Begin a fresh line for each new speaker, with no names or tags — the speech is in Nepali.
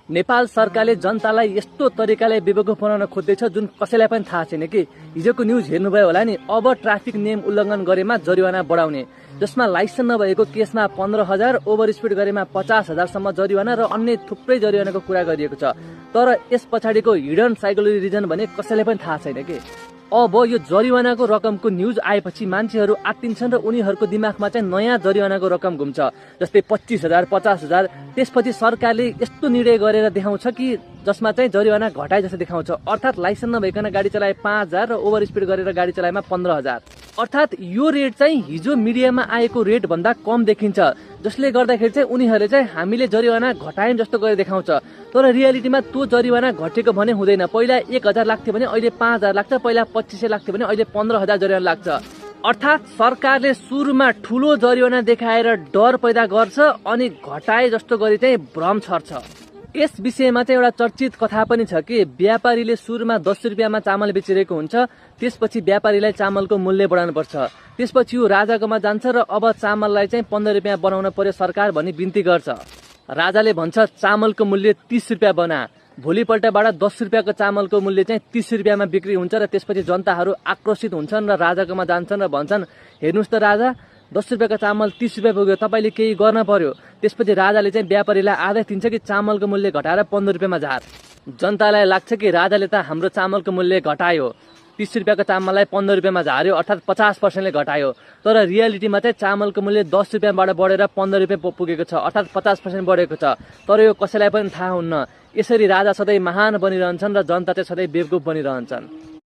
नेपाल सरकारले जनतालाई यस्तो तरिकाले बेवकुफ बनाउन खोज्दैछ जुन कसैलाई पनि थाहा छैन कि हिजोको न्युज हेर्नुभयो होला नि। अब ट्राफिक नियम उल्लङ्घन गरेमा जरिवाना बढाउने, जसमा लाइसेन्स नभएको केसमा 15,000, ओभर स्पिड गरेमा 50,000 जरिवाना र अन्य थुप्रै जरिवानाको कुरा गरिएको छ। तर यस पछाडिको हिडन साइकोलोजी रिजन भने कसैलाई पनि थाहा छैन कि। अब यो जरिवानाको रकमको न्युज आएपछि मान्छेहरू आत्तिन्छन् र उनीहरूको दिमागमा चाहिँ नयाँ जरिवानाको रकम घुम्छ, जस्तै 25,000, 50,000। त्यसपछि सरकारले यस्तो निर्णय गरेर देखाउँछ कि जसमा चाहिँ जरिवाना घटाए जस्तो देखाउँछ। अर्थात् लाइसेन्स नभइकन गाडी चलाए 5,000 र ओभर स्पिड गरेर गाडी चलाएमा 15,000। अर्थात् यो रेट चाहिँ हिजो मिडियामा आएको रेट भन्दा कम देखिन्छ, जसले गर्दाखेरि चाहिँ उनीहरूले चाहिँ हामीले जरिवाना घटायौँ जस्तो गरेर देखाउँछ। तर रियालिटीमा त्यो जरिवाना घटेको भने हुँदैन। पहिला 1,000 लाग्थ्यो भने अहिले 5,000 लाग्छ, पहिला 2,500 लाग्थ्यो भने अहिले 15,000 जरिवाना लाग्छ। अर्थात् सरकारले सुरुमा ठुलो जरिवाना देखाएर डर पैदा गर्छ अनि घटाए जस्तो गरी चाहिँ भ्रम छर्छ। यस विषयमा चाहिँ एउटा चर्चित कथा पनि छ कि व्यापारीले सुरुमा 10 रुपियाँमा चामल बेचिरहेको हुन्छ, त्यसपछि व्यापारीलाई चामलको मूल्य बढाउनुपर्छ, त्यसपछि ऊ राजाकोमा जान्छ र अब चामललाई चाहिँ 15 रुपियाँ बनाउन पर्यो सरकार भनी बिन्ती गर्छ। राजाले भन्छ चामलको मूल्य 30 रुपियाँ बना। भोलिपल्टबाट 10 रुपियाँको चामलको मूल्य चाहिँ 30 रुपियाँमा बिक्री हुन्छ र त्यसपछि जनताहरू आक्रोशित हुन्छन् र राजाकोमा जान्छन् र भन्छन्, हेर्नुहोस् त राजा, 10 रुपियाँको चामल 30 रुपियाँ पुग्यो, तपाईँले केही गर्न पर्यो। त्यसपछि राजाले चाहिँ व्यापारीलाई आदेश दिन्छ कि चामलको मूल्य घटाएर 15 रुपियाँमा झार। जनतालाई लाग्छ कि राजाले त हाम्रो चामलको मूल्य घटायो, 30 रुपियाँको चामललाई 15 रुपियाँमा झार्यो, अर्थात् 50% घटायो। तर रियालिटीमा चाहिँ चामलको मूल्य 10 रुपियाँबाट बढेर 15 रुपियाँ पुगेको छ, अर्थात् 50% बढेको छ। तर यो कसैलाई पनि थाहा हुन्न। यसरी राजा सधैँ महान बनिरहन्छन् र जनता चाहिँ सधैँ बेवकुफ बनिरहन्छन्।